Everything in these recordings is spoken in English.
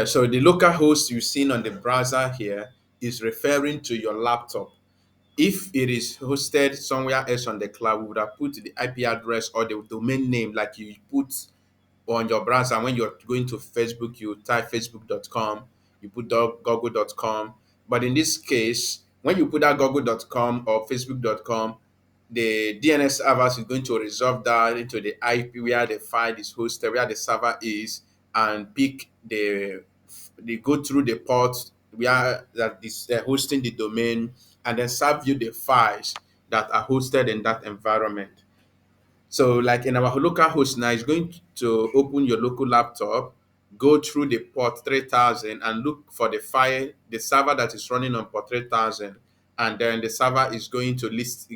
So the local host you've seen on the browser here is referring to your laptop. If it is hosted somewhere else on the cloud, we would have put the IP address or the domain name like you put on your browser. When you're going to Facebook, you type facebook.com, you put google.com. But in this case, when you put that google.com or facebook.com, the DNS servers is going to resolve that into the IP where the file is hosted, where the server is, and pick they go through the port where that is hosting the domain, and then serve you the files that are hosted in that environment. So, like in our local host now, it's going to open your local laptop, go through the port 3000 and look for the file, the server that is running on port 3000. And then the server is going to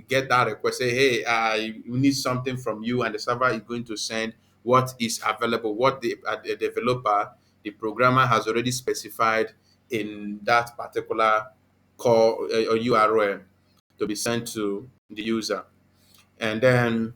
get that request, say, hey, I need something from you. And the server is going to send what is available, what the developer, the programmer has already specified in that particular call or URL to be sent to the user. And then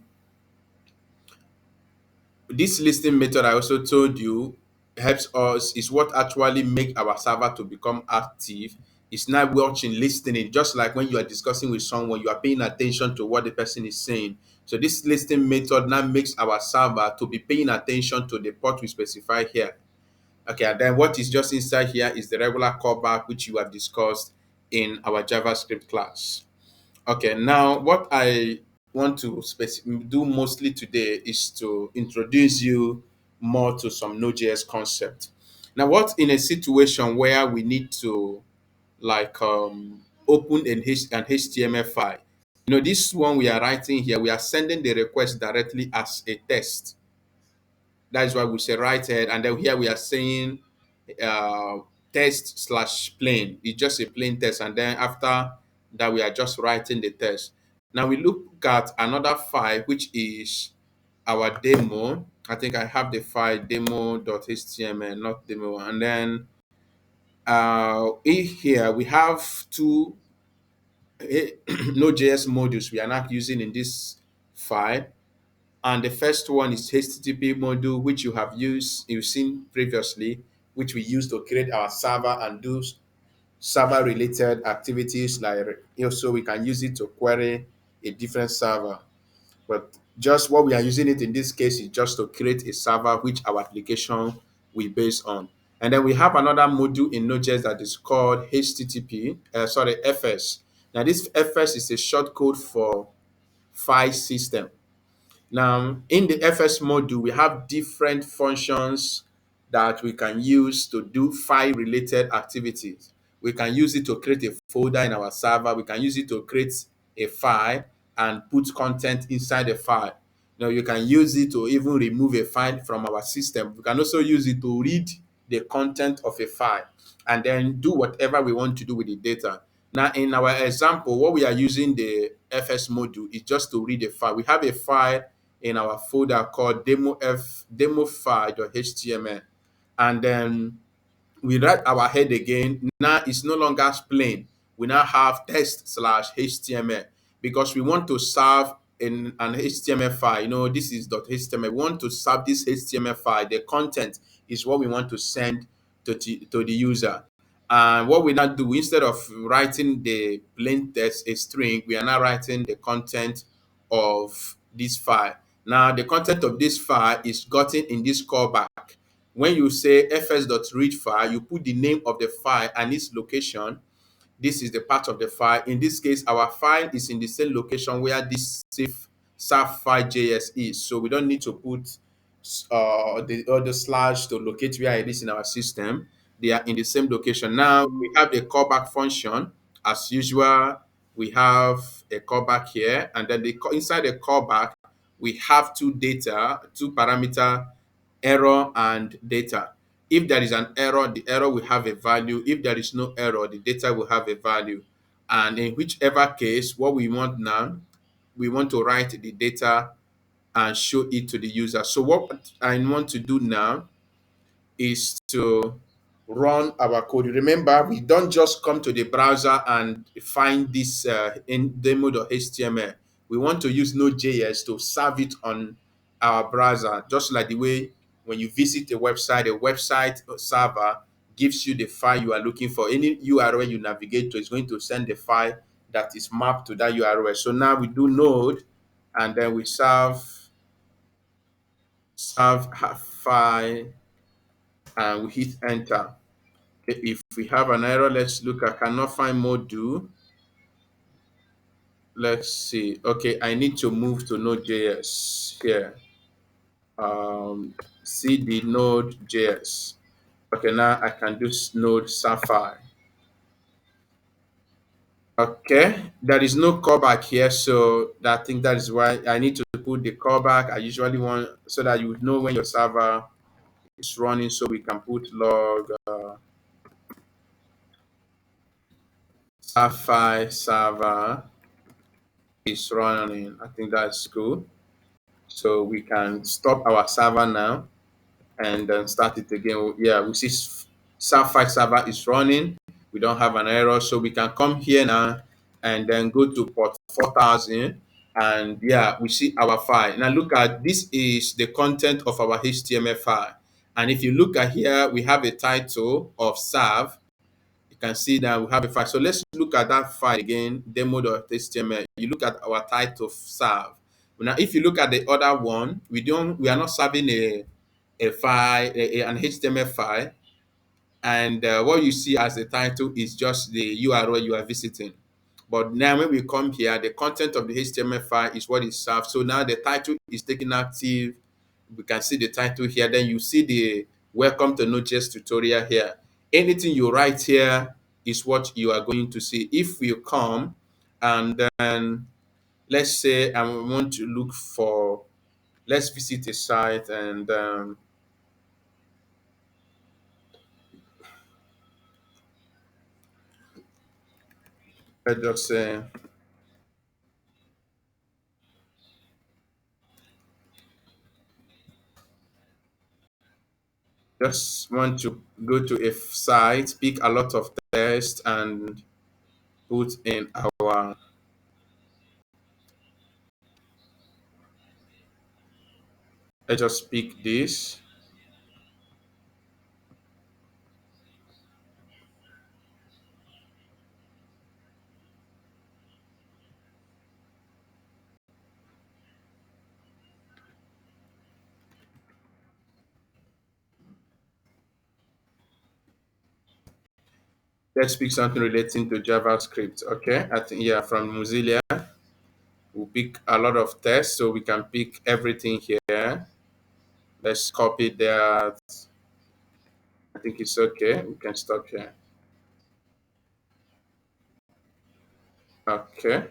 this listing method I also told you helps us is what actually make our server to become active. It's not watching, listening, just like when you are discussing with someone, you are paying attention to what the person is saying. So this listing method now makes our server to be paying attention to the port we specify here. Okay, and then what is just inside here is the regular callback which you have discussed in our JavaScript class. Okay, now what I want to do mostly today is to introduce you more to some Node.js concept. Now, what in a situation where we need to like open an HTML file? You know, this one we are writing here, we are sending the request directly as a test. That is why we say write head, and then here we are saying uh, test slash plain. It's just a plain test, and then after that we are just writing the test. Now we look at another file which is our demo. I think I have the file demo.html, not demo. And then in here we have two Node.js modules we are not using in this file. And the first one is HTTP module, which you've seen previously, which we use to create our server and do server related activities like so we can use it to query a different server. But just what we are using it in this case is just to create a server which our application will base on. And then we have another module in Node.js that is called FS. Now this FS is a short code for file system. Now, in the FS module, we have different functions that we can use to do file related activities. We can use it to create a folder in our server. We can use it to create a file and put content inside the file. Now, you can use it to even remove a file from our system. We can also use it to read the content of a file and then do whatever we want to do with the data. Now, in our example, what we are using the FS module is just to read a file. We have a file in our folder called demo file.html, and then we write our head again. Now it's no longer plain. We now have test slash HTML because we want to serve in an HTML file. You know, this is .html. We want to serve this HTML file. The content is what we want to send to the user. And what we now do, instead of writing the plain text, a string, we are now writing the content of this file. Now, the content of this file is gotten in this callback. When you say fs.read file, you put the name of the file and its location. This is the part of the file. In this case, our file is in the same location where this save file JS is. So we don't need to put the other slash to locate where it is in our system. They are in the same location. Now we have the callback function. As usual, we have a callback here, and then inside the callback, we have two parameter, error and data. If there is an error, the error will have a value. If there is no error, the data will have a value. And in whichever case, what we want now, we want to write the data and show it to the user. So what I want to do now is to run our code. Remember, we don't just come to the browser and find this in demo.html. We want to use Node.js to serve it on our browser, just like the way when you visit a website server gives you the file you are looking for. Any URL you navigate to is going to send the file that is mapped to that URL. So now we do node, and then we serve file, and we hit enter. If we have an error, let's look. I cannot find module. Let's see. Okay, I need to move to Node.js here. CD Node.js. Okay, now I can do Node Sapphire. Okay, there is no callback here, so I think that is why I need to put the callback. I usually want so that you know when your server is running, so we can put log Sapphire server is running. I think that's cool. So we can stop our server now and then start it again. Yeah, we see Sapphire server is running. We don't have an error, so we can come here now and then go to port 4000, and yeah, we see our file. Now look at this is the content of our HTML file, and if you look at here, we have a title of serve. You can see that we have a file. So let's look at that file again, demo.html. You look at our title serve. Now, if you look at the other one, we are not serving a file, an HTML file, and what you see as the title is just the URL you are visiting. But now when we come here, the content of the HTML file is what is served. So now the title is taken active. We can see the title here. Then you see the welcome to Node.js tutorial here. Anything you write here is what you are going to see. If you come and then let's say I want to look for, let's visit a site, and let's just say, just want to go to a site, pick a lot of text, and put in our, let's just pick this. Let's pick something relating to JavaScript. Okay, I think yeah, from Mozilla, we'll pick a lot of text, so we can pick everything here. Let's copy that. I think it's okay. We can stop here. Okay.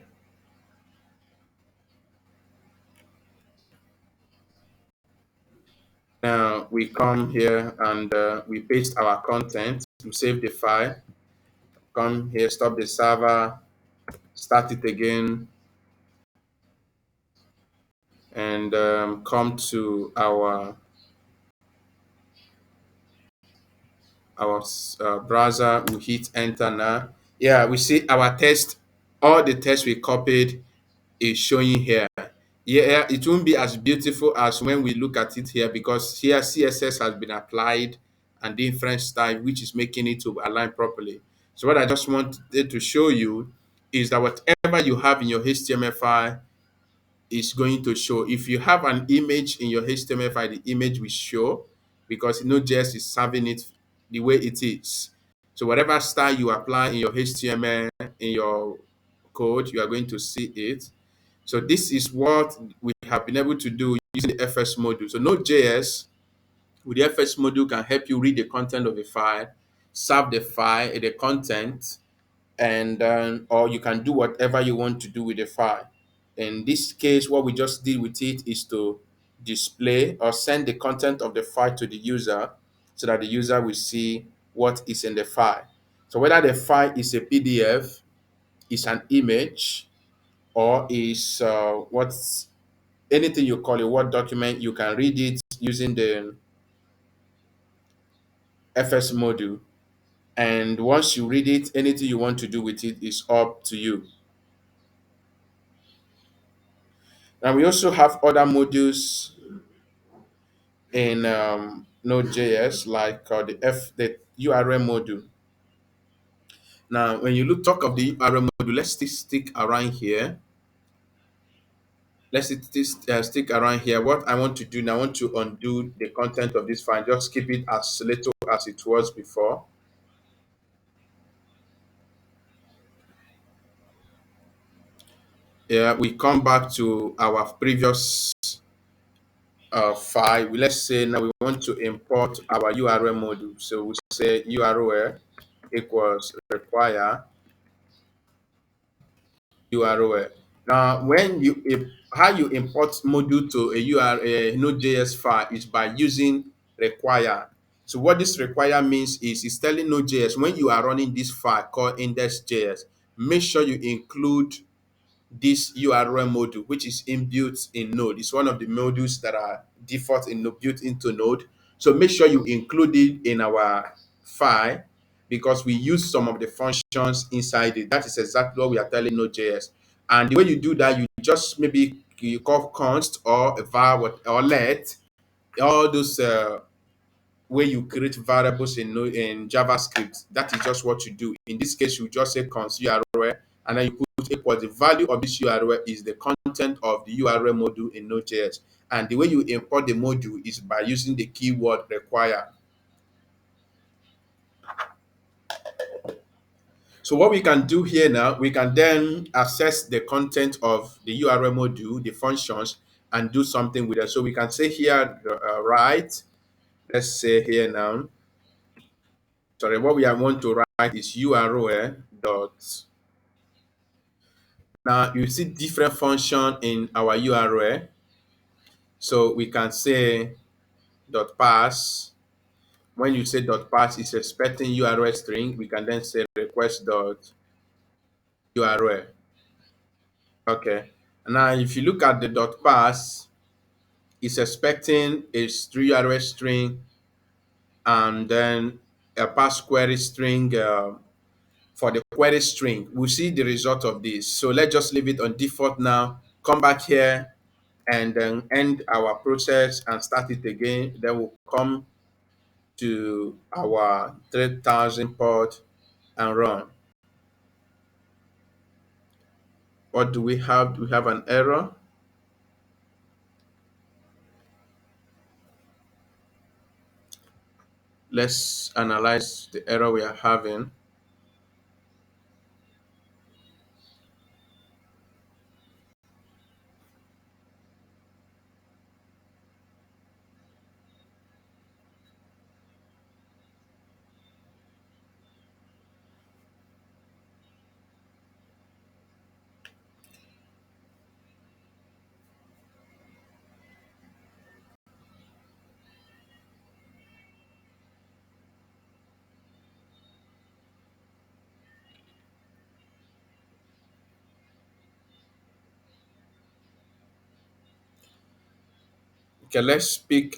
Now we come here and we paste our content. We save the file. Come here, stop the server, start it again, and come to our browser. We hit enter now. Yeah, we see our text. All the text we copied is showing here. Yeah, it won't be as beautiful as when we look at it here, because here CSS has been applied and different style, which is making it to align properly. So what I just wanted to show you is that whatever you have in your HTML file is going to show. If you have an image in your HTML file, the image will show, because Node.js is serving it the way it is. So whatever style you apply in your HTML, in your code, you are going to see it. So this is what we have been able to do using the FS module. So Node.js with the FS module can help you read the content of a file, serve the file, the content, and or you can do whatever you want to do with the file. In this case, what we just did with it is to display or send the content of the file to the user, so that the user will see what is in the file. So whether the file is a PDF, is an image, or is what's anything you call a Word document, you can read it using the FS module. And once you read it, anything you want to do with it is up to you. Now we also have other modules in Node.js, like the URL module. Now, when you talk of the URL module, let's stick around here. Stick around here. What I want to do now, I want to undo the content of this file. Just keep it as little as it was before. Yeah, we come back to our previous file. Let's say now we want to import our URL module. So we say URL equals require URL. Now, how you import module to a URL a Node.js file is by using require. So what this require means is it's telling Node.js when you are running this file called index.js, make sure you include this URL module, which is inbuilt in Node. It's one of the modules that are default in built into Node. So make sure you include it in our file because we use some of the functions inside it. That is exactly what we are telling Node.js. And the way you do that, you just maybe you call const or a var or let all those where you create variables in JavaScript. That is just what you do. In this case, you just say const URL and then you put equal. The value of this URL is the content of the URL module in Node.js. And the way you import the module is by using the keyword require. So what we can do here now, we can then access the content of the URL module, the functions, and do something with it. So we can say here, right, let's say here now, sorry, what we want to write is URL dot. Now you see different function in our URL. So we can say dot pass. When you say dot pass, it's expecting URL string. We can then say request dot URL. Okay. Now if you look at the dot pass, it's expecting a URL string and then a pass query string for the query string. We'll see the result of this. So let's just leave it on default now. Come back here and then end our process and start it again. Then we'll come to our 3000 port and run. What do we have? Do we have an error? Let's analyze the error we are having. Okay, let's pick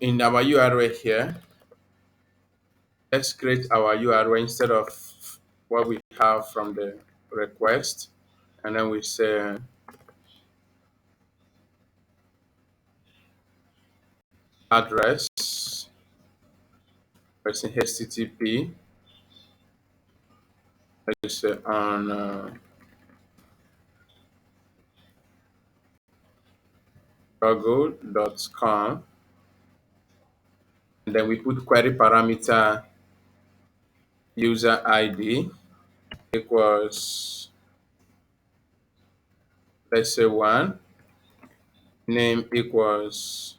in our URL here. Let's create our URL instead of what we have from the request. And then we say address, pressing HTTP, let's say on google.com. And then we put query parameter user ID equals, let's say 1, name equals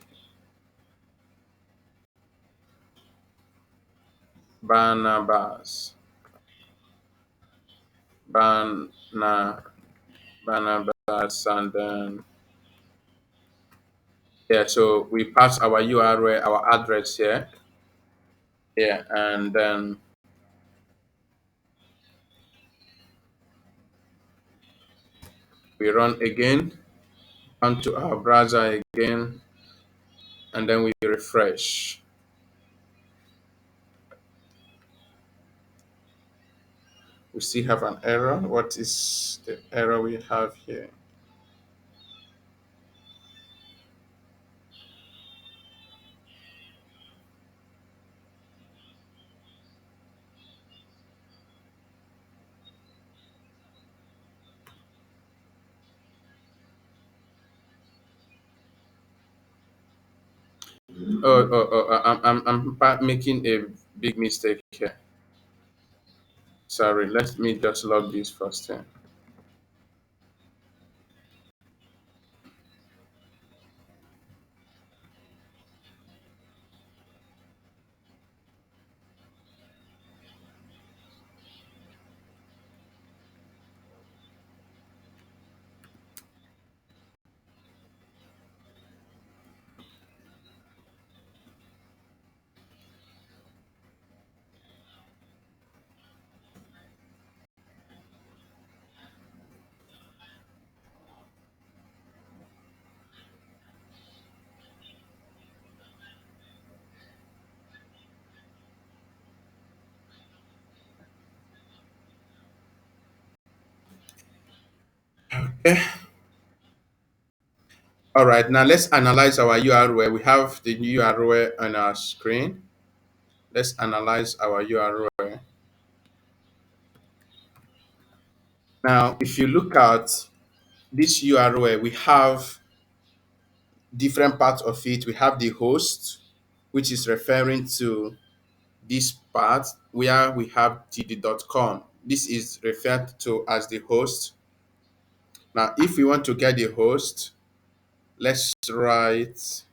Barnabas, Barna, Barnabas, and then yeah, so we pass our URL, our address here, yeah, and then we run again onto our browser again, and then we refresh. We still have an error. What is the error we have here? making a big mistake here. Sorry, let me just log this first thing. Okay. All right, now let's analyze our URL. We have the URL on our screen. Let's analyze our URL. Now, if you look at this URL, we have different parts of it. We have the host, which is referring to this part where we have td.com. This is referred to as the host. Now, if we want to get the host, let's write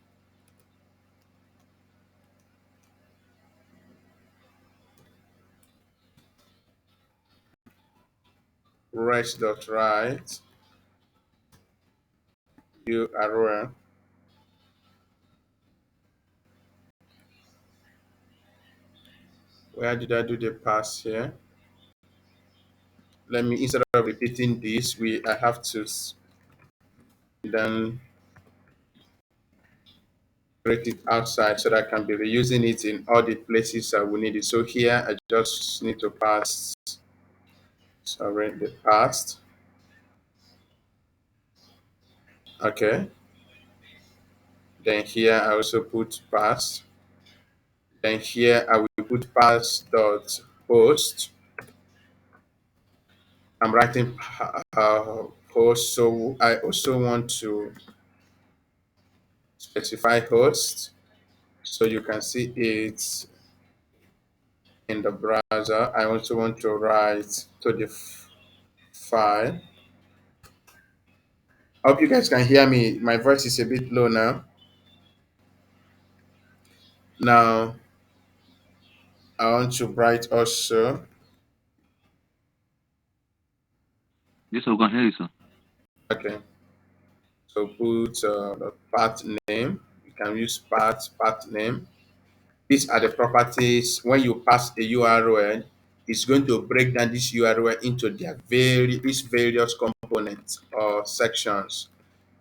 rest.write URL. Where did I do the pass here? Let me, instead of repeating this, I have to then create it outside so that I can be reusing it in all the places I will need it. So here I just need to pass, sorry, the past. Okay. Then here I also put past. Then here I will put past dot host. I'm writing host, so I also want to specify host so you can see it in the browser. I also want to write to the file. I hope you guys can hear me. My voice is a bit low now. Now I want to write also. Yes, sir, we can hear you, sir. Okay. So put the path name. You can use path name. These are the properties. When you pass a URL, it's going to break down this URL into their various components or sections.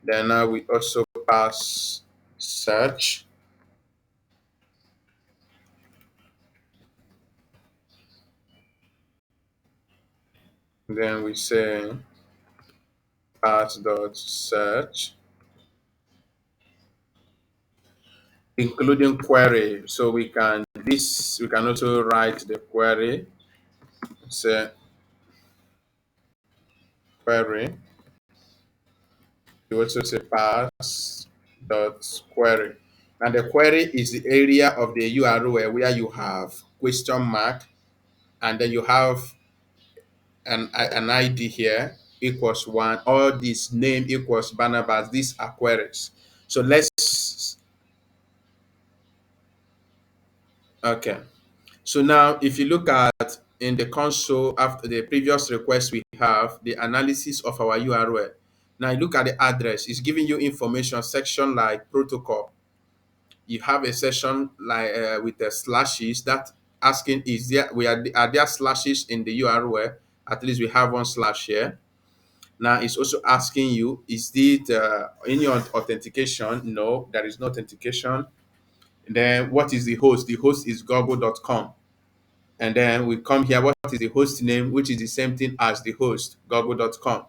Then now we also pass search. Then we say path dot search, including query. So we can also write the query. Say query. You also say pass dot query. And the query is the area of the URL where you have question mark, and then you have an ID here equals one. All this name equals Barnabas. These are queries. So let's okay. So now if you look at in the console after the previous request we have the analysis of our URL. Now you look at the address, it's giving you information section like protocol. You have a section like with the slashes that asking is there are there slashes in the URL? At least we have one slash here. Now it's also asking you, is it any authentication? No, there is no authentication. Then what is the host? The host is google.com. And then we come here, what is the host name, which is the same thing as the host, google.com.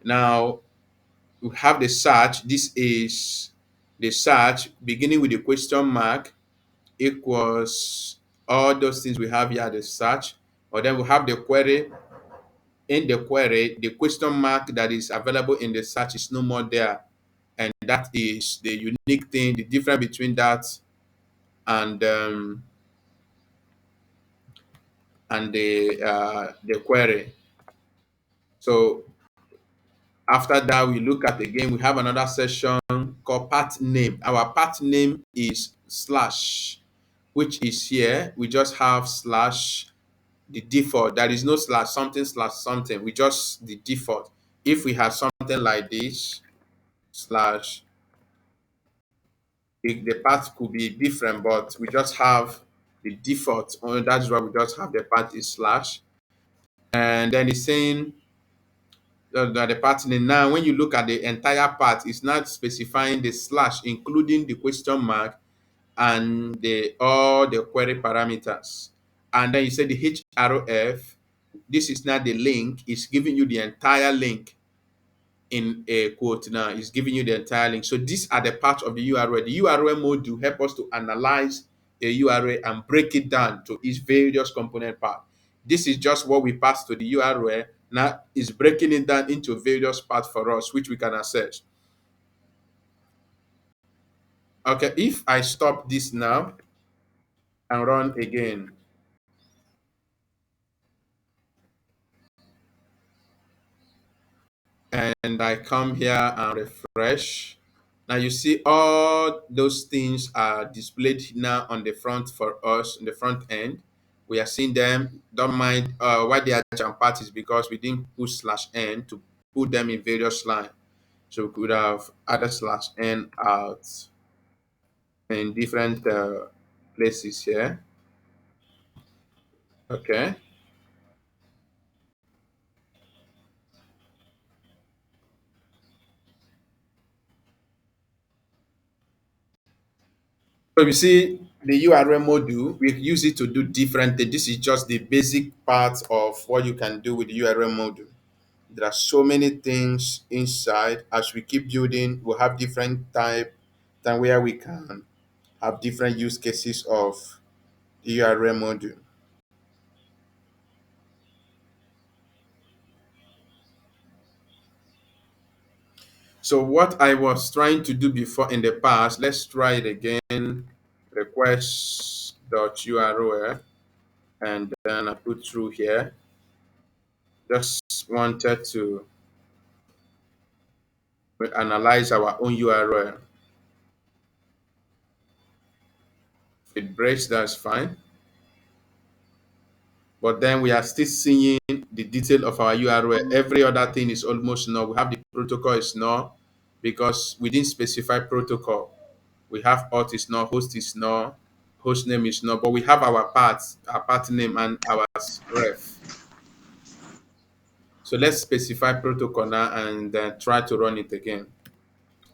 Now we have the search. This is the search beginning with the question mark equals all those things we have here, the search. Or then we have the query. In the query, the question mark that is available in the search is no more there. And that is the unique thing, the difference between that and the query. So after that, we look at again. We have another session called path name. Our path name is slash, which is here. We just have slash the default. There is no slash something. We just the default. If we have something like this, slash, the path could be different, but we just have the default. That's why we just have the path is slash. And then it's saying the path name. Now, when you look at the entire path, it's not specifying the slash, including the question mark and the all the query parameters. And then you say the href. This is not the link. It's giving you the entire link in a quote now. It's giving you the entire link. So these are the parts of the URL. The URL module help us to analyze a URL and break it down to its various component parts. This is just what we pass to the URL. Now it's breaking it down into various parts for us, which we can access. Okay, if I stop this now and run again, and I come here and refresh. Now you see all those things are displayed now on the front for us, in the front end. We are seeing them. Don't mind why they are jump parts is because we didn't put slash n to put them in various lines. So we could have added slash n out in different places here. Okay. So you see the URL module, we use it to do different things. This is just the basic part of what you can do with the URL module. There are so many things inside. As we keep building, we'll have different type than where we can have different use cases of the URL module. So what I was trying to do before in the past, let's try it again. Request.url, and then I put through here. Just wanted to analyze our own URL. If it breaks, that's fine. But then we are still seeing the detail of our URL. Every other thing is almost null. We have the protocol is null because we didn't specify protocol. We have auth is null, host is null, host name is null, but we have our path name and our ref. So let's specify protocol now and then try to run it again.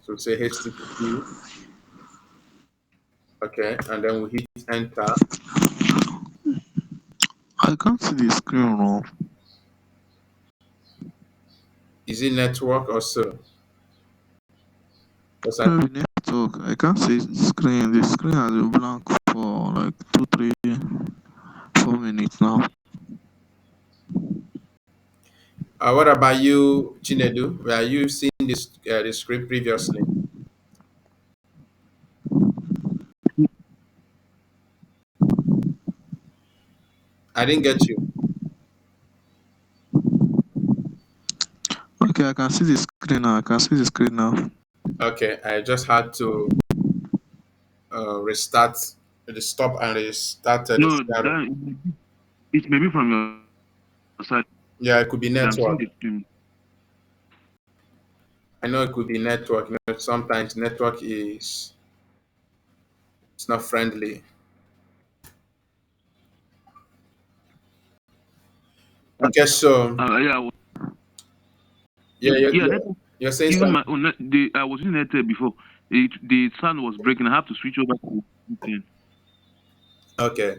So say HTTP, okay, and then we hit enter. I can't see the screen now. Is it network or so? Because I, Maybe network. I can't see the screen. The screen has been blank for like 2, 3, 4 minutes now. what about you, Chinedu? Were you seeing this the script previously? I didn't get you. Okay, I can see the screen now. I can see the screen now. Okay, I just had to restart the stop and restart the No, scenario. it may be from your side. Yeah, it could be I'm seeing network. the stream. I know it could be network. Sometimes network is it's not friendly. Okay, so Yeah, I was, yeah, yeah. Network, you're saying even something. my own. I was using Network before. The sound was breaking. I have to switch over to VPN. Okay,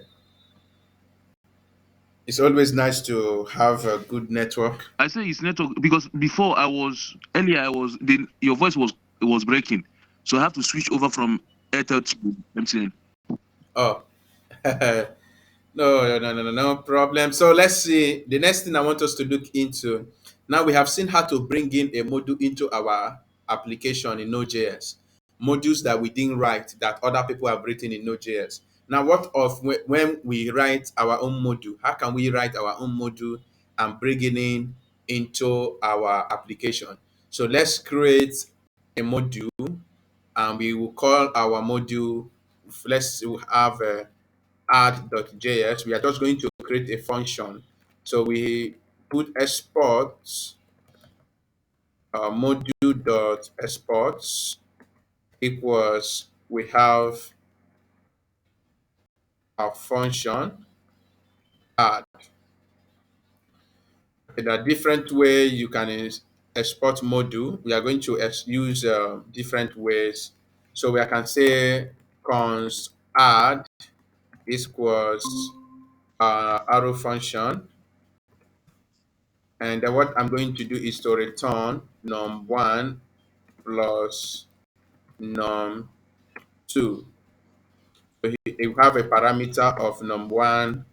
it's always nice to have a good network. I say it's network because before your voice was breaking, so I have to switch over from Airtel to MTN. Oh, no problem. So let's see. The next thing I want us to look into. Now we have seen how to bring in a module into our application in Node.js. modules that we didn't write that other people have written in Node.js. Now, what of when we write our own module? How can we write our own module and bring it in into our application? So let's create a module, and we will call our module. Let's have add.js. We are just going to create a function. So we put exports module.exports equals, we have our function add. In a different way you can export module. We are going to use different ways. So we can say const add equals arrow function, and then what I'm going to do is to return num1 plus num2. So you have a parameter of num1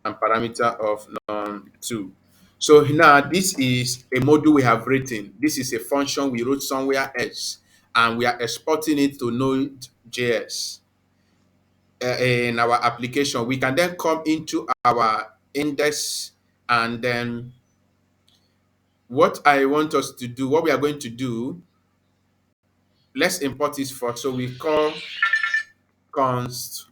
and parameter of num2. So now this is a module we have written. This is a function we wrote somewhere else, and we are exporting it to Node.js in our application. We can then come into our index, and then what I want us to do, what we are going to do, let's import this first. So we call const,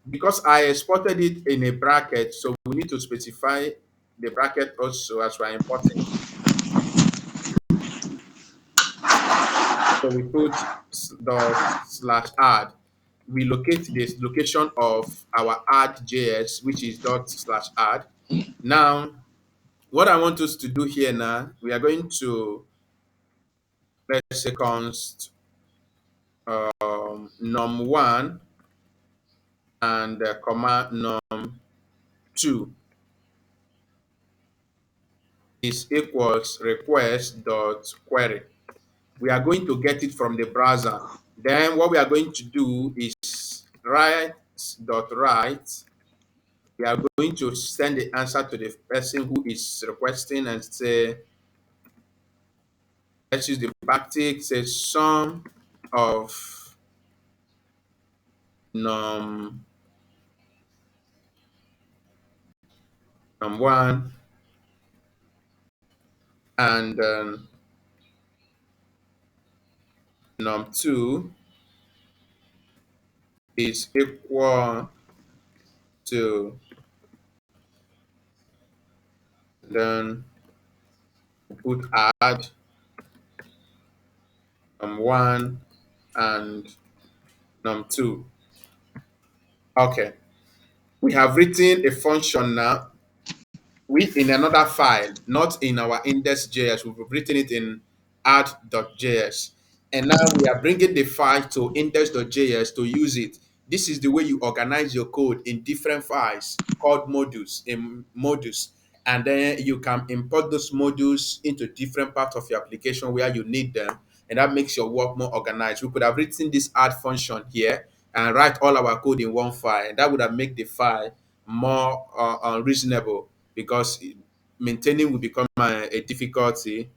because I exported it in a bracket, so we need to specify the bracket also as we're importing. So we put dot slash add. We locate this location of our add.js, which is dot slash add. Now, what I want us to do here now, we are going to, let's say, const num1 and comma num2 is equals request dot query. We are going to get it from the browser. Then what we are going to do is write. We are going to send the answer to the person who is requesting and say, let's use the backtick, say sum of num num1 and num2 is equal to, then put add num1 and num2. Okay, we have written a function now in another file, not in our index.js. We've written it in add.js. And now we are bringing the file to index.js to use it. This is the way you organize your code in different files called modules, in modules. And then you can import those modules into different parts of your application where you need them. And that makes your work more organized. We could have written this add function here and write all our code in one file. And that would have made the file more reasonable, because maintaining will become a difficulty.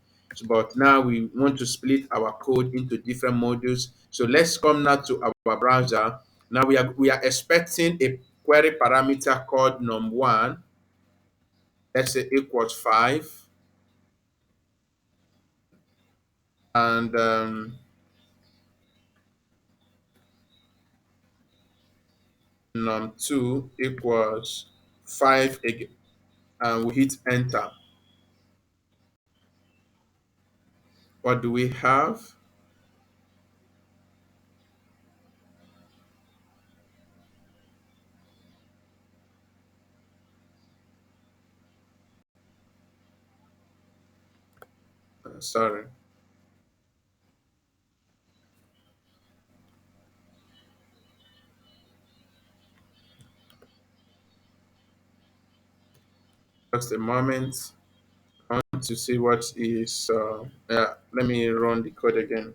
But now we want to split our code into different modules. So let's come now to our browser. Now we are expecting a query parameter called num1. Let's say equals 5, and num2 equals 5 again, and we hit enter. What do we have? Sorry. Just a moment. I want to see what is. Let me run the code again.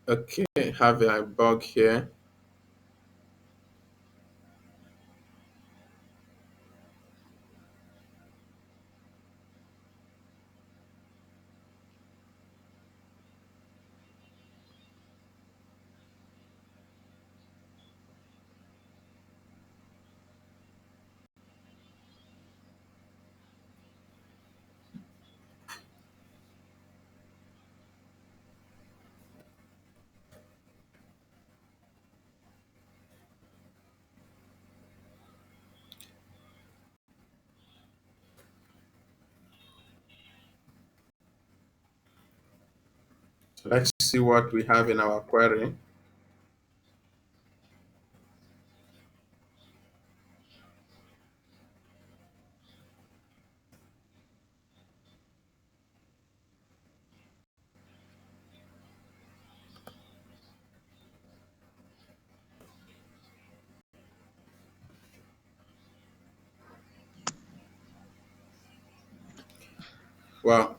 Okay, have a bug here. Let's see what we have in our query. Well,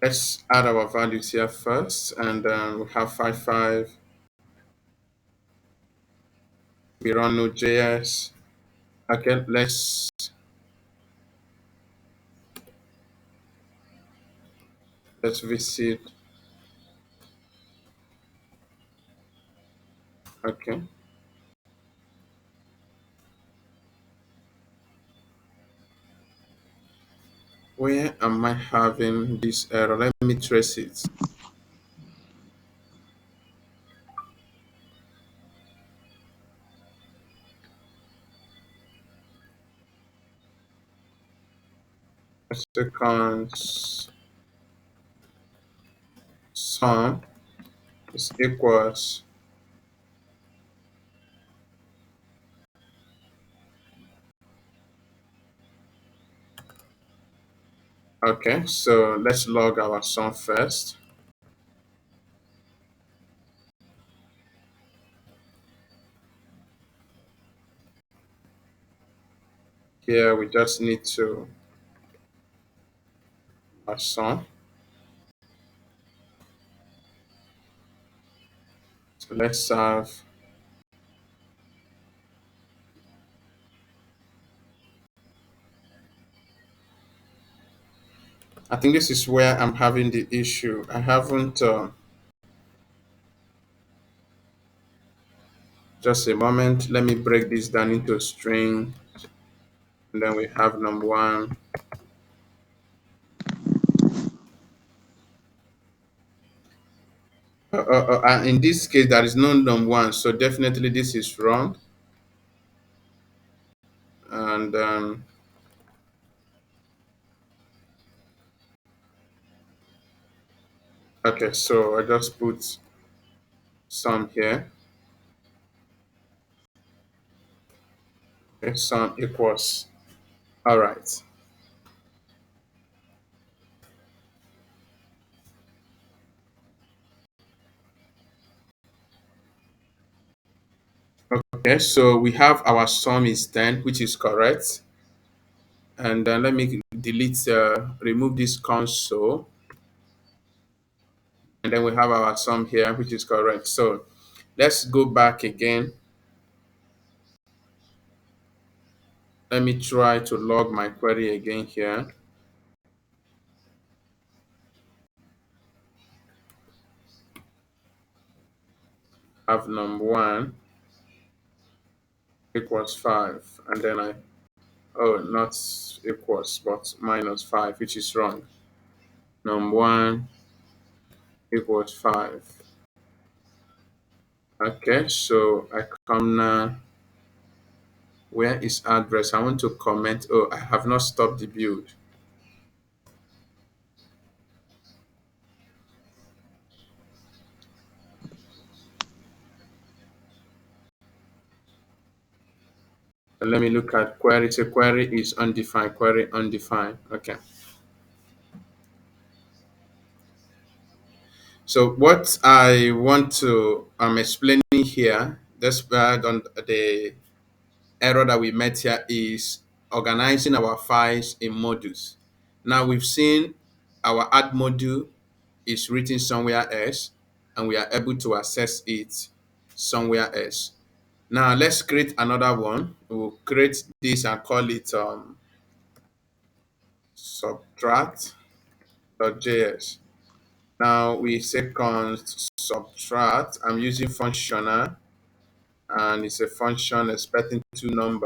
let's add our values here first, and we have 5.5. We run Node.js. Okay, let's visit. Okay, where am I having this error? Let me trace it. Seconds sum is equals. Okay, so let's log our sum first. Here we just need to our sum. So let's have. I think this is where I'm having the issue. I haven't. Just a moment. Let me break this down into a string. And then we have number one. In this case, there is no number one, so definitely this is wrong. And okay, so I just put sum here. Okay, sum equals. All right. Okay, so we have our sum is 10, which is correct. And then let me remove this console. And then we have our sum here, which is correct. So let's go back again. Let me try to log my query again here. Have number one equals 5. And then not equals, but minus 5, which is wrong. Number one equals 5. Okay, so I come now. Where is address? I want to comment. Oh, I have not stopped the build. So let me look at query. So query is undefined. Query undefined. Okay. So what I want to explaining here, despite on the error that we met here, is organizing our files in modules. Now we've seen our add module is written somewhere else, and we are able to access it somewhere else. Now let's create another one. We'll create this and call it subtract.js. Now we say const subtract. I'm using functional, and it's a function expecting two num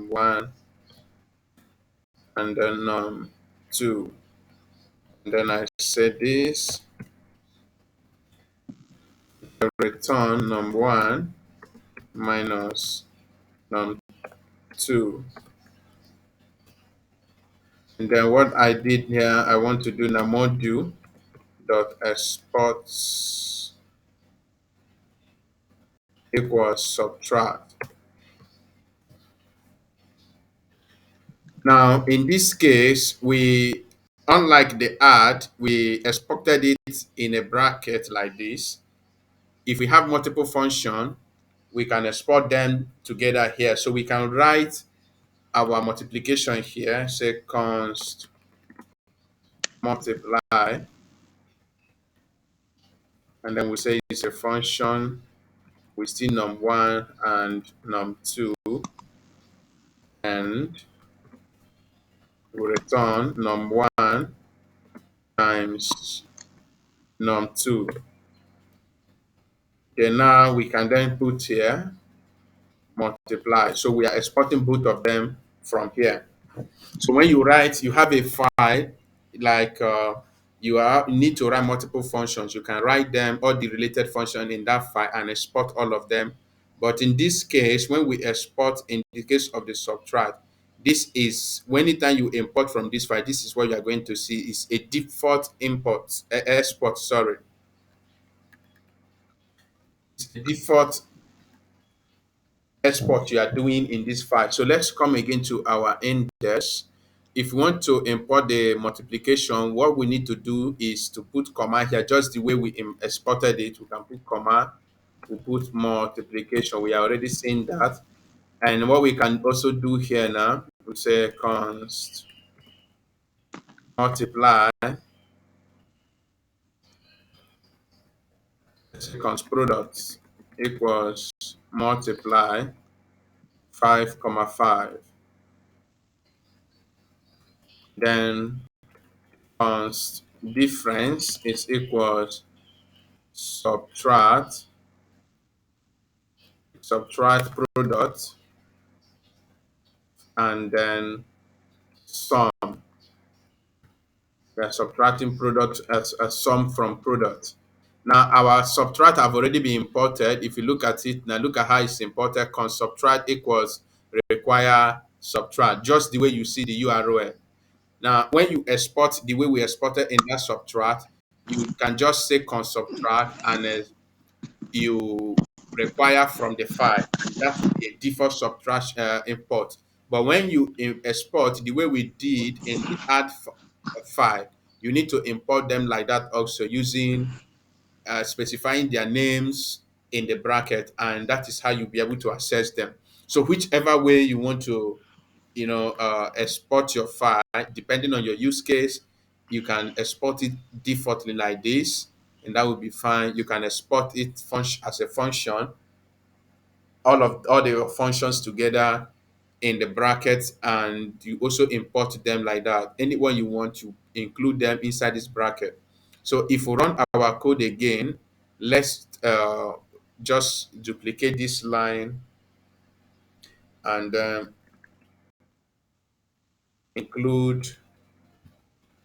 one and then two. And then I say this return num one minus num two. And then what I did here, I want to do now module. dot export equals subtract. Now, in this case, we, unlike the add, we exported it in a bracket like this. If we have multiple function, we can export them together here. So we can write our multiplication here, say const multiply, and then we say it's a function with still num1 and num2, and we return num1 times num2. Then now we can then put here multiply. So we are exporting both of them from here. So when you write, you have a file like you need to write multiple functions. You can write them, all the related function in that file, and export all of them. But in this case, when we export, in the case of the subtract, this is when anytime you import from this file, this is what you are going to see is a default import, export, sorry. It's a default export you are doing in this file. So let's come again to our index. If we want to import the multiplication, what we need to do is to put comma here, just the way we exported it. We can put comma, we put multiplication. We are already seeing that. And what we can also do here now, we say const multiply, const product equals multiply 5 comma 5. Then const difference is equals subtract product, and then sum. We are subtracting product as a sum from product. Now our subtract have already been imported. If you look at it now, look at how it's imported. Const subtract equals require subtract, just the way you see the URL. Now when you export the way we exported in that subtract, you can just say const subtract, and you require from the file, and that will be a default subtract import. But when you export the way we did in the add file, you need to import them like that also, using specifying their names in the bracket, and that is how you'll be able to access them. So whichever way you want to, export your file, depending on your use case, you can export it defaultly like this, and that will be fine. You can export it as a function, all the functions together in the brackets, and you also import them like that. Anyone you want to include them inside this bracket. So if we run our code again, let's just duplicate this line and include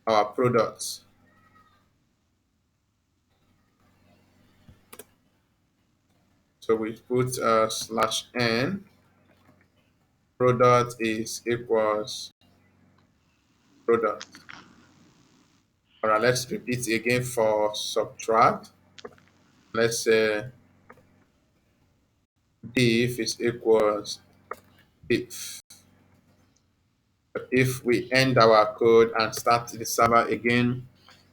our products. So we put slash n, product is equals product. All right, let's repeat again for subtract. Let's say diff is equals diff. If we end our code and start the server again,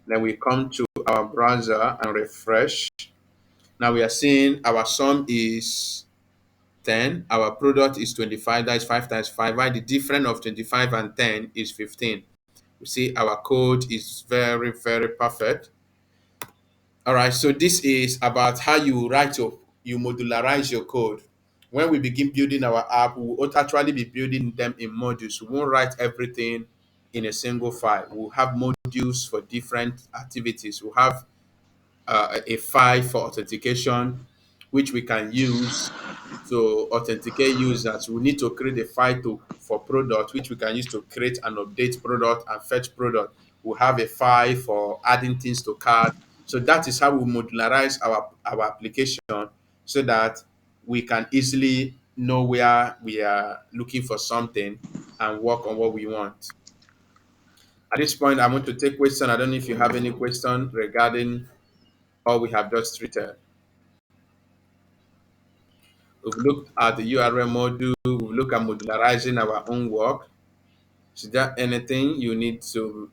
then we come to our browser and refresh. Now we are seeing our sum is 10, our product is 25, that is 5 times 5, while the difference of 25 and 10 is 15. You see our code is very, very perfect. All right, so this is about how you you modularize your code. When we begin building our app, we will actually be building them in modules. We won't write everything in a single file. We'll have modules for different activities. We'll have a file for authentication, which we can use to authenticate users. We need to create a file for product, which we can use to create and update product and fetch product. We'll have a file for adding things to cart. So that is how we modularize our application, so that we can easily know where we are looking for something and work on what we want. At this point, I'm going to take question. I don't know if you have any question regarding all we have just treated. We've looked at the URL module. We've looked at modularizing our own work. Is there anything you need to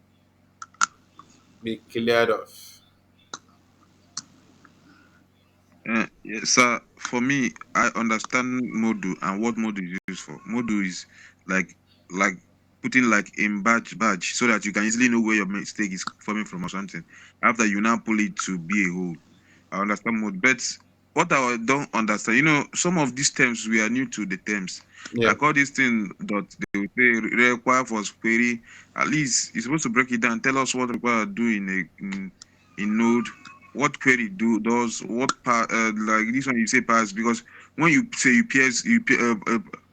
be cleared of? Yes, sir. For me, I understand module and what module is used for. Module is like like putting like in badge so that you can easily know where your mistake is coming from or something. After you now pull it to be a whole. I understand module, but what I don't understand, some of these terms we are new to the terms. Yeah. Like all these things that they will say require for query. At least you're supposed to break it down. Tell us what require do in Node, what query does what part, like this one you say pass, because when you say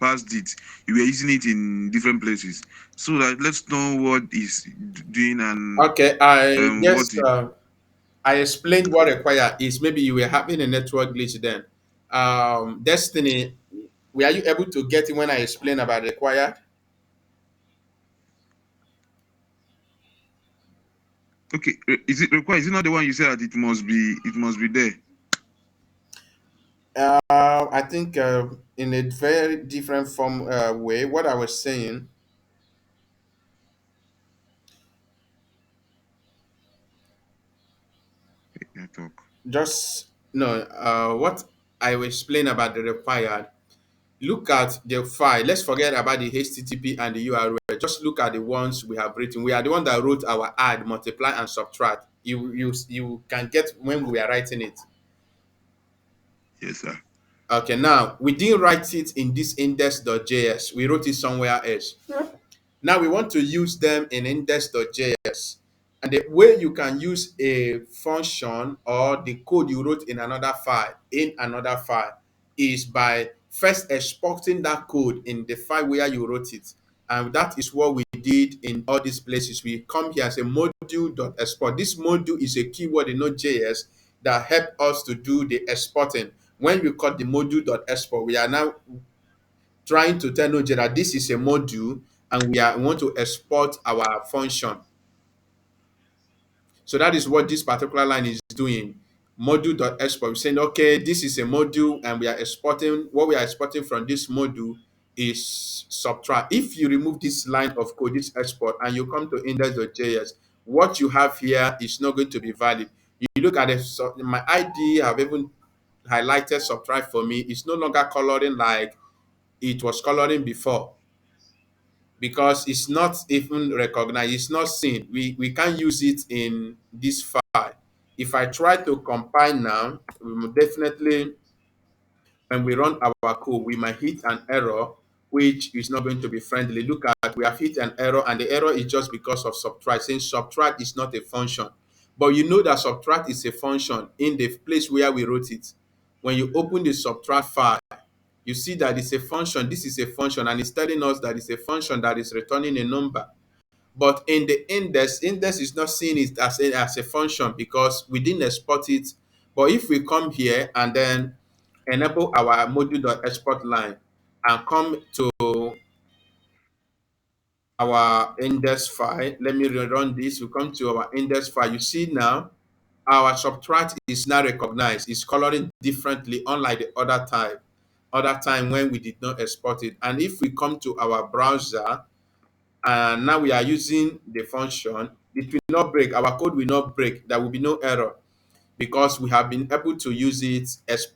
passed it, you were using it in different places, so that let's know what is doing and Okay. I what guess is. I explained what require is. Maybe you were having a network glitch then. Destiny, were you able to get it when I explained about required? Okay, is it required? Is it not the one you said that it must be there? I think in a very different form way. What I was saying, Network. just no. What I will explain about the required. Look at the file. Let's forget about the HTTP and the URL. Just look at the ones we have written. We are the one that wrote our add, multiply, and subtract. You can get when we are writing it. Yes, sir. Okay, now we didn't write it in this index.js. We wrote it somewhere else. Now we want to use them in index.js. And the way you can use a function or the code you wrote in another file is by first exporting that code in the file where you wrote it. And that is what we did in all these places. We come here as a module.export. This module is a keyword in Node.js that help us to do the exporting. When we call the module.export, we are now trying to tell Node that this is a module and we want to export our function. So that is what this particular line is doing. Module.export. We're saying, okay, this is a module and we are exporting, what we are exporting from this module is subtract. If you remove this line of code, this export, and you come to index.js, what you have here is not going to be valid. You look at it, so my ID have even highlighted subtract for me. It's no longer coloring like it was coloring before, because it's not even recognized, it's not seen. We can't use it in this file. If I try to compile now, we will definitely, when we run our code, we might hit an error, which is not going to be friendly. Look at, we have hit an error, and the error is just because of subtract, saying subtract is not a function. But you know that subtract is a function in the place where we wrote it. When you open the subtract file, you see that it's a function. This is a function, and it's telling us that it's a function that is returning a number. But in the index is not seeing it as a function because we didn't export it. But if we come here and then enable our module.export line and come to our index file, let me rerun this. We come to our index file. You see now our subtract is now recognized. It's coloring differently, unlike the other time when we did not export it. And if we come to our browser and now we are using the function, it will not break. Our code will not break. There will be no error because we have been able to use it.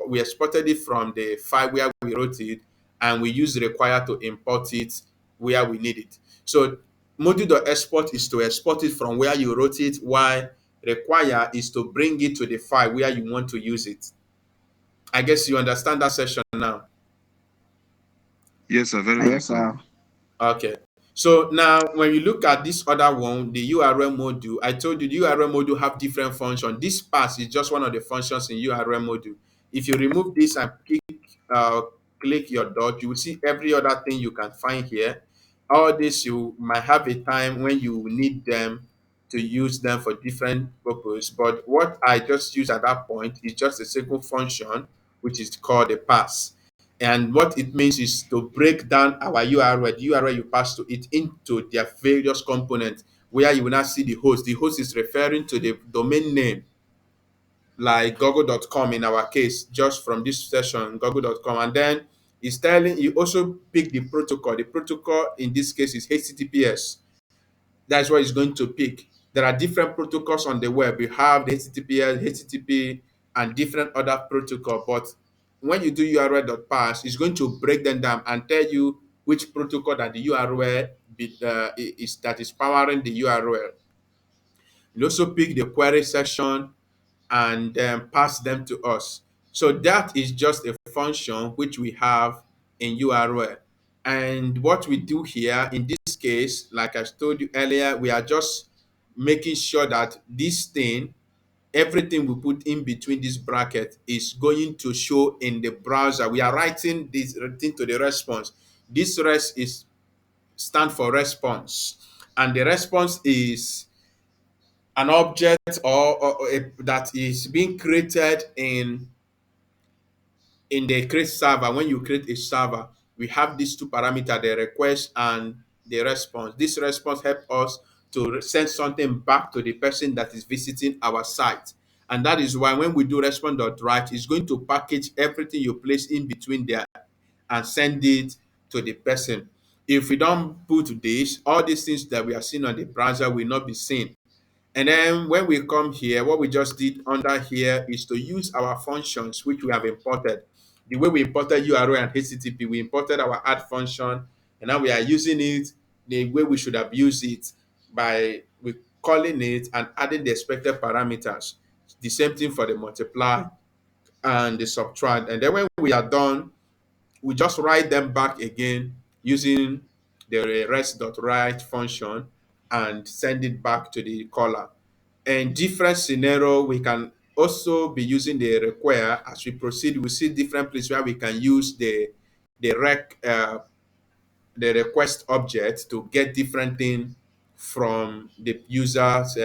We exported it from the file where we wrote it, and we use require to import it where we need it. So module.export is to export it from where you wrote it, while require is to bring it to the file where you want to use it. I guess you understand that section now. Yes, sir. Very, very Yes, clear. sir. Okay. So now when you look at this other one, the URL module, I told you the URL module have different functions. This pass is just one of the functions in URL module. If you remove this and uh, click your dot, you will see every other thing you can find here. All this you might have a time when you need them to use them for different purpose. But what I just used at that point is just a single function, which is called a pass. And what it means is to break down our URL, the URL you pass to it, into their various components. where you will not see the host. The host is referring to the domain name, like google.com in our case, just from this session, google.com. And then it's telling you also pick the protocol. The protocol in this case is HTTPS. That's what it's going to pick. There are different protocols on the web. You have the HTTPS, HTTP, and different other protocol. But when you do URL.parse, it's going to break them down and tell you which protocol that the URL is that is powering the URL. You also pick the query section and pass them to us. So that is just a function which we have in URL. And what we do here in this case, like I told you earlier, we are just making sure that this thing, everything we put in between this bracket is going to show in the browser. We are writing this thing to the response. This res is stand for response. And the response is an object that is being created in the create server. When you create a server, we have these two parameters, the request and the response. This response helps us to send something back to the person that is visiting our site. And that is why when we do response.write, it's going to package everything you place in between there and send it to the person. If we don't put this, all these things that we are seeing on the browser will not be seen. And then when we come here, what we just did under here is to use our functions which we have imported. The way we imported URL and HTTP, we imported our add function, and now we are using it the way we should have used it by we calling it and adding the expected parameters. The same thing for the multiply and the subtract. And then when we are done, we just write them back again using the rest.write function and send it back to the caller. In different scenario, we can also be using the require. As we proceed, we see different places where we can use the rec the request object to get different thing from the user's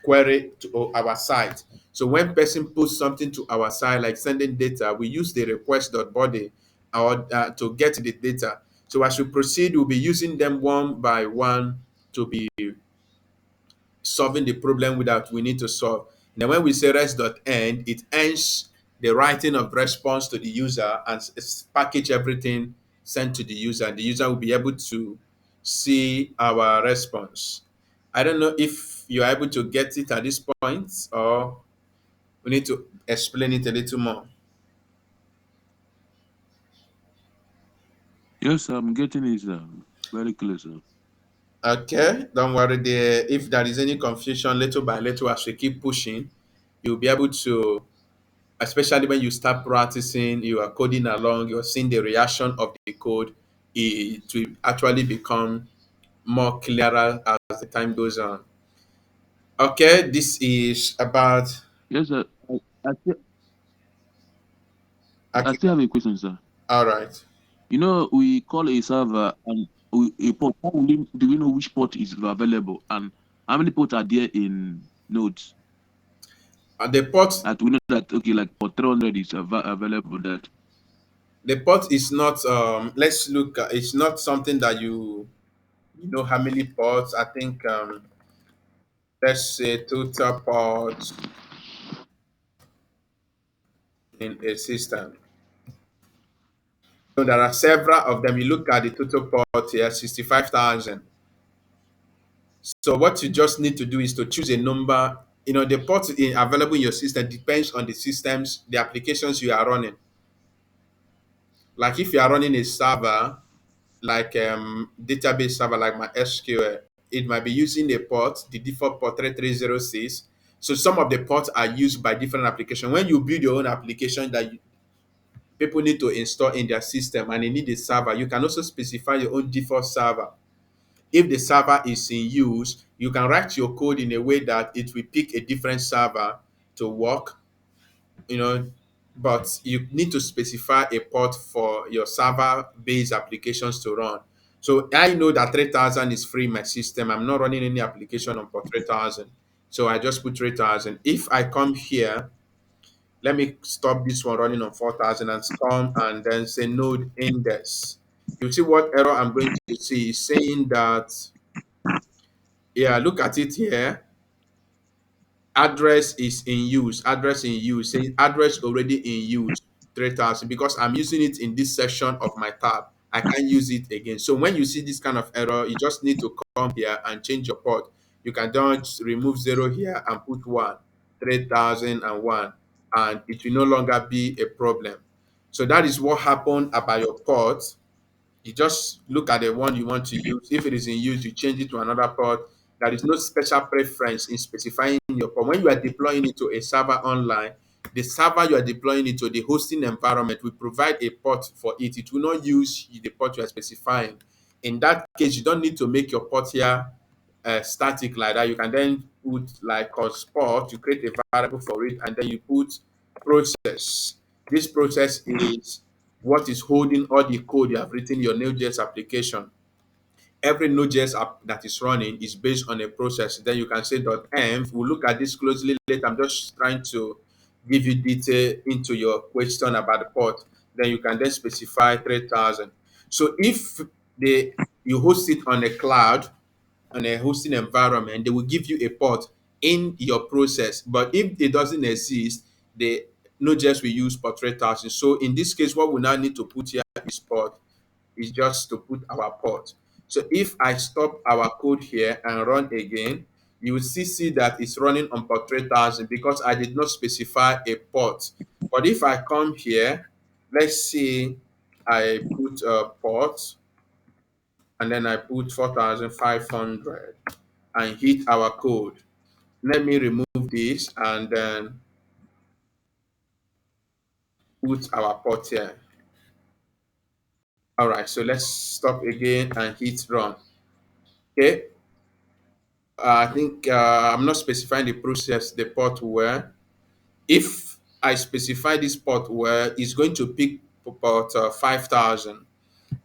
query to our site. So when person puts something to our site, like sending data, we use the request.body or to get the data. So as we proceed, we'll be using them one by one to be solving the problem that we need to solve. Now, when we say rest.end, it ends the writing of response to the user and package everything sent to the user. The user will be able to see our response. I don't know if you're able to get it at this point, or we need to explain it a little more. Yes, I'm getting it, sir. Very clear, sir. Okay, don't worry. If there is any confusion, little by little, as we keep pushing, you'll be able to, especially when you start practicing, you are coding along, you're seeing the reaction of the code, it will actually become more clearer as the time goes on. Okay, this is about, Yes, sir. I okay, still have a question, sir. all right. You know, we call a server and a port. Do we know which port is available and how many ports are there in nodes? And the port, Like we know that okay, like port 300 is available. That the port is not, let's look, it's not something that you know how many ports. I think, let's say total ports in a system. So there are several of them. You look at the total port here, 65,000. So what you just need to do is to choose a number. You know, the ports available in your system depends on the systems, the applications you are running. Like if you are running a server, like database server like my SQL, it might be using a port, the default port 3306. So some of the ports are used by different applications. When you build your own application that people need to install in their system and they need a server, you can also specify your own default server. If the server is in use, you can write your code in a way that it will pick a different server to work, you know, but you need to specify a port for your server-based applications to run. So I know that 3000 is free in my system. I'm not running any application on port 3000. So I just put 3000. If I come here, let me stop this one running on 4000 and come and then say node index. You see what error I'm going to see is saying that Yeah, look at it here. Address is in use. Address in use. Say address already in use. 3,000 because I'm using it in this section of my tab. I can't use it again. So when you see this kind of error, you just need to come here and change your port. You can just remove zero here and put one, 3,001, and it will no longer be a problem. So that is what happened about your port. You just look at the one you want to use. If it is in use, you change it to another port. There is no special preference in specifying your port. When you are deploying it to a server online, the server you are deploying it to, the hosting environment, will provide a port for it. It will not use the port you are specifying. In that case, you don't need to make your port here static like that. You can then put like a port, you create a variable for it, and then you put process. This process is what is holding all the code you have written in your Node.js application. Every Node.js app that is running is based on a process. Then you can say .env. We'll look at this closely later. I'm just trying to give you detail into your question about the port. Then you can then specify 3,000. So if they you host it on a cloud, on a hosting environment, they will give you a port in your process. But if it doesn't exist, the Node.js will use port 3,000. So in this case, what we now need to put here is port, is just to put our port. So if I stop our code here and run again, you will see that it's running on port 3,000 because I did not specify a port. But if I come here, let's see, I put a port and then I put 4,500 and hit our code. Let me remove this and then put our port here. All right, so let's stop again and hit run. Okay, I think I'm not specifying the process, the port where. If I specify this port where, it's going to pick port 5,000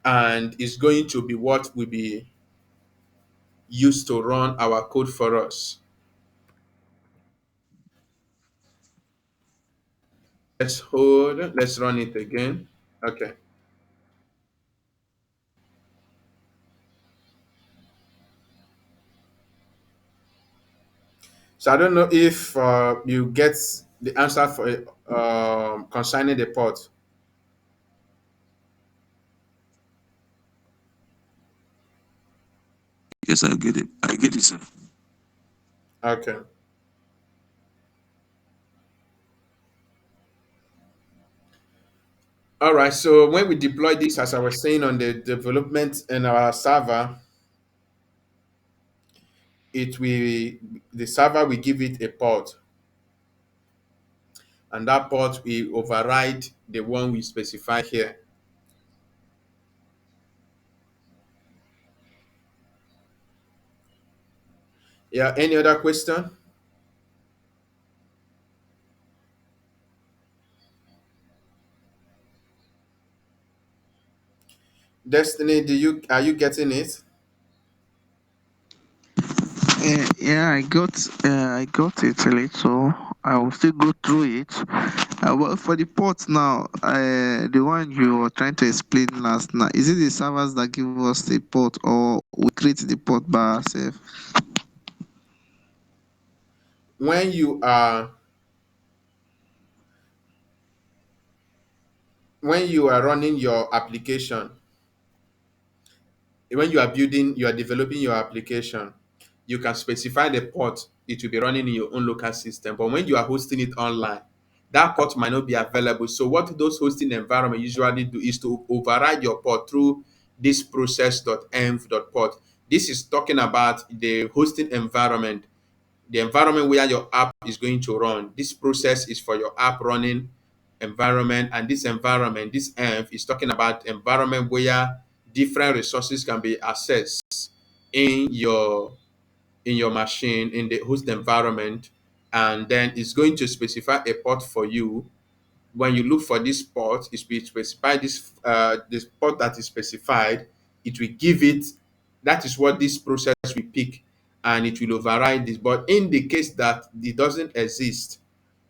and it's going to be what will be used to run our code for us. Let's hold, let's run it again. Okay. So I don't know if you get the answer for concerning the port. Yes, I get it. I get it, sir. Okay. All right. So when we deploy this, as I was saying on the development in our server, it will the server will give it a port, and that port will override the one we specify here. Yeah. Any other question? Destiny, do you are you getting it? Yeah, I got it a little. I will still go through it. But for the port now, the one you were trying to explain last night, is it the servers that give us the port, or we create the port by ourselves? When you are when you are running your application, when you are building, you are developing your application, you can specify the port it will be running in your own local system. But when you are hosting it online, that port might not be available. So what those hosting environment usually do is to override your port through this process.env.port. This is talking about the hosting environment, the environment where your app is going to run. This process is for your app running environment, and this environment, this env, is talking about environment where different resources can be accessed in your machine in the host environment, and then it's going to specify a port for you. When you look for this port, it will specify this port that is specified. It will give it. That is what this process will pick, and it will override this. But in the case that it doesn't exist,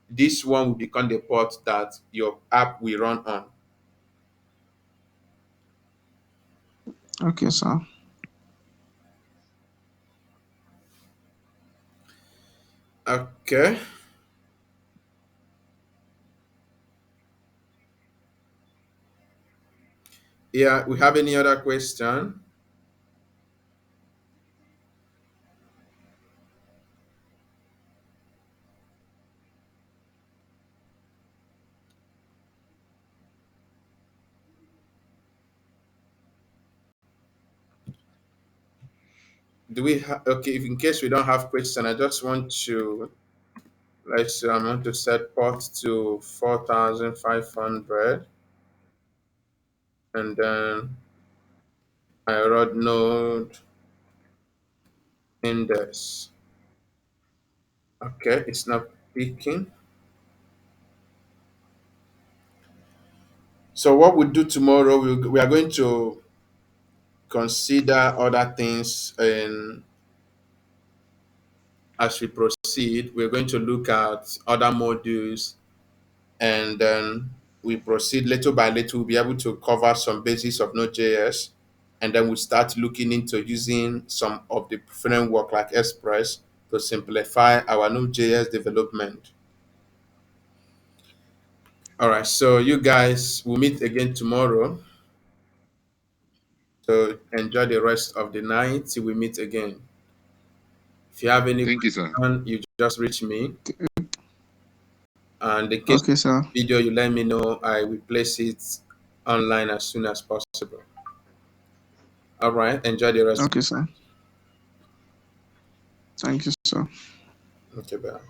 this one will become the port that your app will run on. Okay, sir. Okay. Yeah, we have any other question? Do we okay, if in case we don't have question, I just want to, let's say I want to set port to 4500, and then I wrote node index. Okay, it's not picking. So what we do tomorrow, we are going to consider other things, and as we proceed, we're going to look at other modules, and then we proceed little by little. We'll be able to cover some basics of Node.js, and then we start looking into using some of the framework like Express to simplify our Node.js development. All right, so you guys will meet again tomorrow. So enjoy the rest of the night till we meet again. If you have any Thank you, sir. question, you just reach me. And in case Okay, sir. video, you let me know. I will place it online as soon as possible. All right, enjoy the rest. Okay, sir. Thank you, sir. Okay, bye.